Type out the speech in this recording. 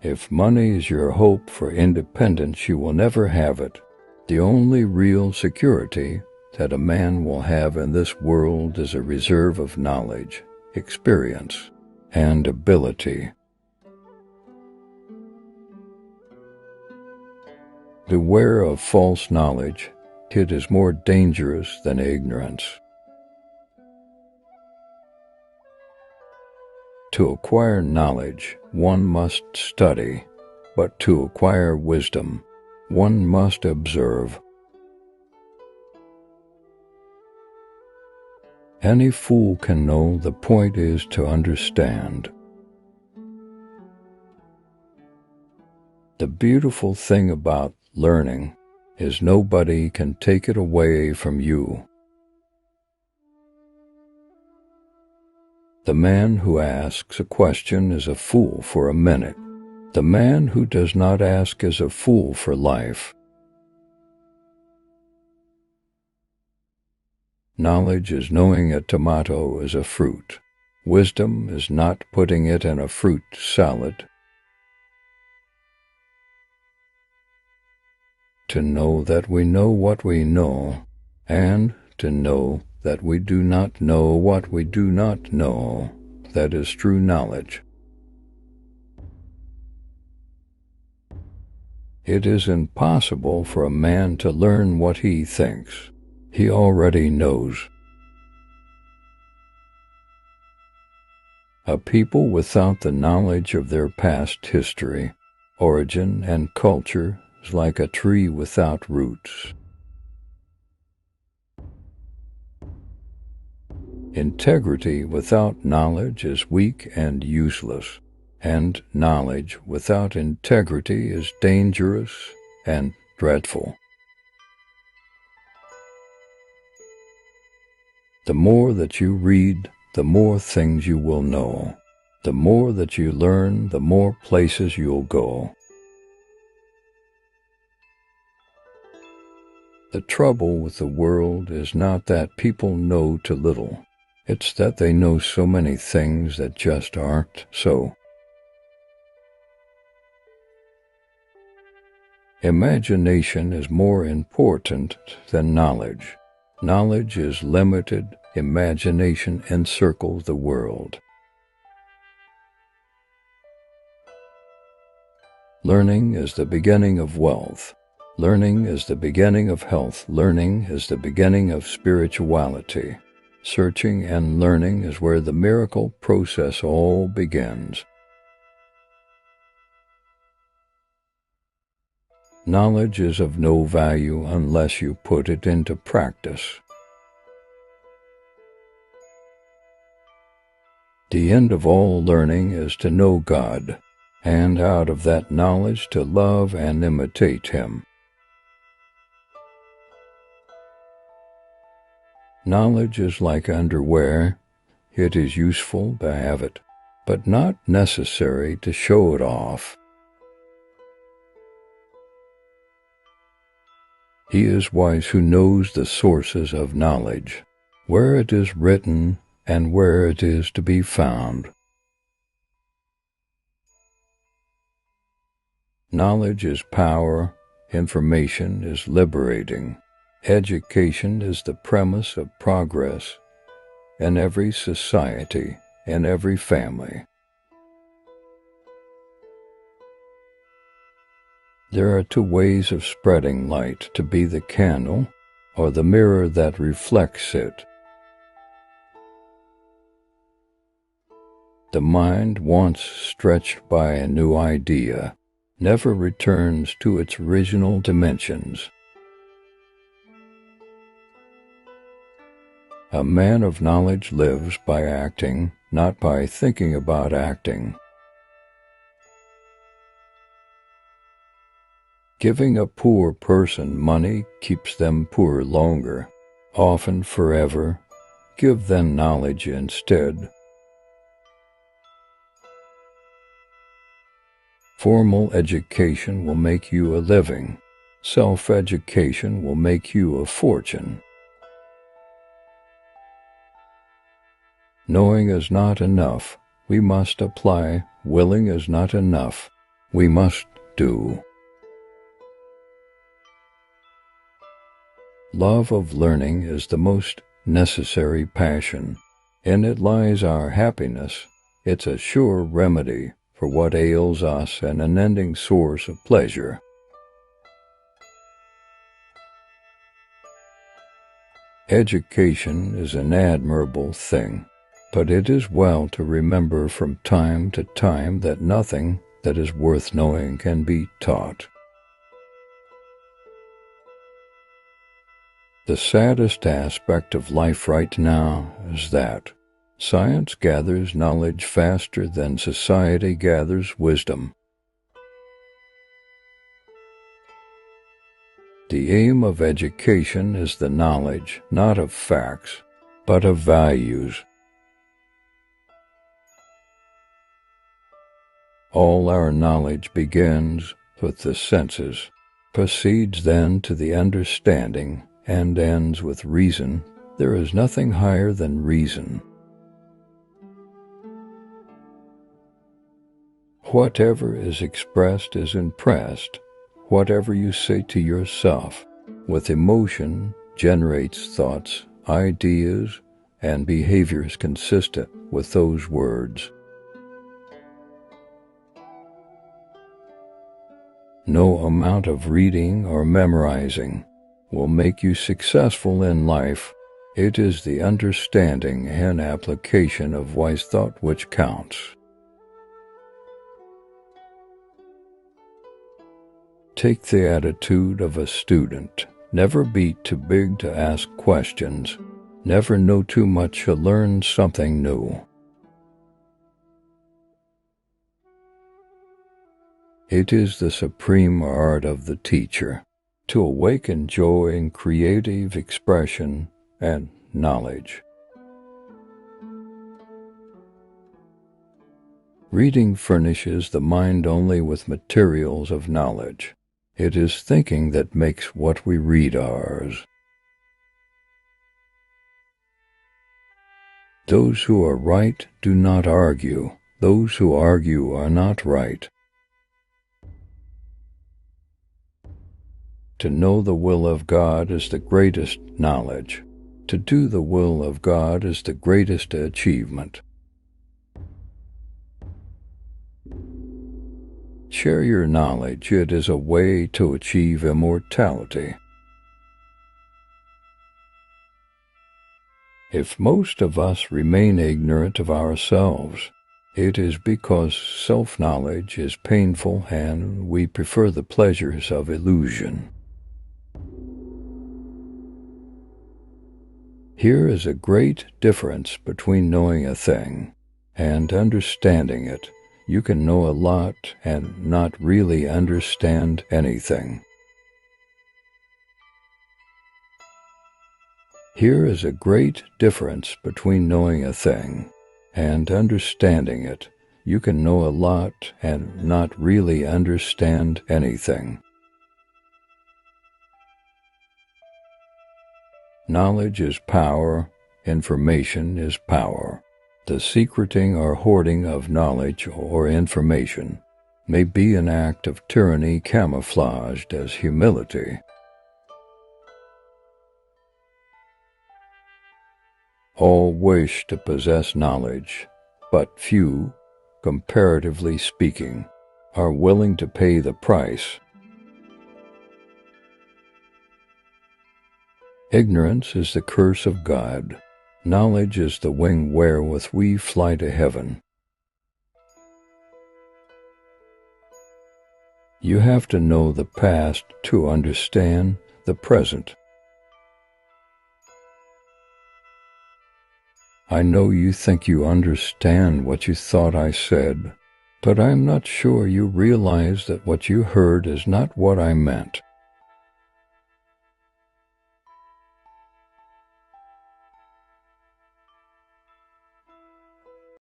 If money is your hope for independence, you will never have it. The only real security that a man will have in this world is a reserve of knowledge, experience, and ability. Beware of false knowledge. It is more dangerous than ignorance. To acquire knowledge, one must study, but to acquire wisdom, one must observe. Any fool can know. The point is to understand. The beautiful thing about learning is nobody can take it away from you. The man who asks a question is a fool for a minute. The man who does not ask is a fool for life. Knowledge is knowing a tomato is a fruit. Wisdom is not putting it in a fruit salad. To know that we know what we know, and to know that we do not know what we do not know, that is true knowledge. It is impossible for a man to learn what he thinks. He already knows. A people without the knowledge of their past history, origin, and culture is like a tree without roots. Integrity without knowledge is weak and useless, and knowledge without integrity is dangerous and dreadful. The more that you read, the more things you will know. The more that you learn, the more places you'll go. The trouble with the world is not that people know too little. It's that they know so many things that just aren't so. Imagination is more important than knowledge. Knowledge is limited. Imagination encircles the world. Learning is the beginning of wealth. Learning is the beginning of health. Learning is the beginning of spirituality. Searching and learning is where the miracle process all begins. Knowledge is of no value unless you put it into practice. The end of all learning is to know God, and out of that knowledge to love and imitate Him. Knowledge is like underwear. It is useful to have it, but not necessary to show it off. He is wise who knows the sources of knowledge, where it is written and where it is to be found. Knowledge is power. Information is liberating. Education is the premise of progress in every society, in every family. There are two ways of spreading light: to be the candle or the mirror that reflects it. The mind, once stretched by a new idea, never returns to its original dimensions. A man of knowledge lives by acting, not by thinking about acting. Giving a poor person money keeps them poor longer, often forever. Give them knowledge instead. Formal education will make you a living. Self-education will make you a fortune. Knowing is not enough. We must apply. Willing is not enough. we must do. Love of learning is the most necessary passion. In it lies our happiness. It's a sure remedy for what ails us and an unending source of pleasure. Education is an admirable thing, but it is well to remember from time to time that nothing that is worth knowing can be taught. The saddest aspect of life right now is that science gathers knowledge faster than society gathers wisdom. The aim of education is the knowledge, not of facts, but of values. All our knowledge begins with the senses, proceeds then to the understanding, and ends with reason. There is nothing higher than reason. Whatever is expressed is impressed. Whatever you say to yourself with emotion generates thoughts, ideas, and behaviors consistent with those words. No amount of reading or memorizing will make you successful in life. It is the understanding and application of wise thought which counts. Take the attitude of a student. Never be too big to ask questions. Never know too much to learn something new. It is the supreme art of the teacher to awaken joy in creative expression and knowledge. Reading furnishes the mind only with materials of knowledge. It is thinking that makes what we read ours. Those who are right do not argue. Those who argue are not right. To know the will of God is the greatest knowledge. To do the will of God is the greatest achievement. Share your knowledge. It is a way to achieve immortality. If most of us remain ignorant of ourselves, it is because self-knowledge is painful and we prefer the pleasures of illusion. Here is a great difference between knowing a thing and understanding it. You can know a lot and not really understand anything. Here is a great difference between knowing a thing and understanding it. You can know a lot and not really understand anything. Knowledge is power, information is power. The secreting or hoarding of knowledge or information may be an act of tyranny camouflaged as humility. All wish to possess knowledge, but few, comparatively speaking, are willing to pay the price. Ignorance is the curse of God. Knowledge is the wing wherewith we fly to heaven. You have to know the past to understand the present. I know you think you understand what you thought I said, but I'm not sure you realize that what you heard is not what I meant.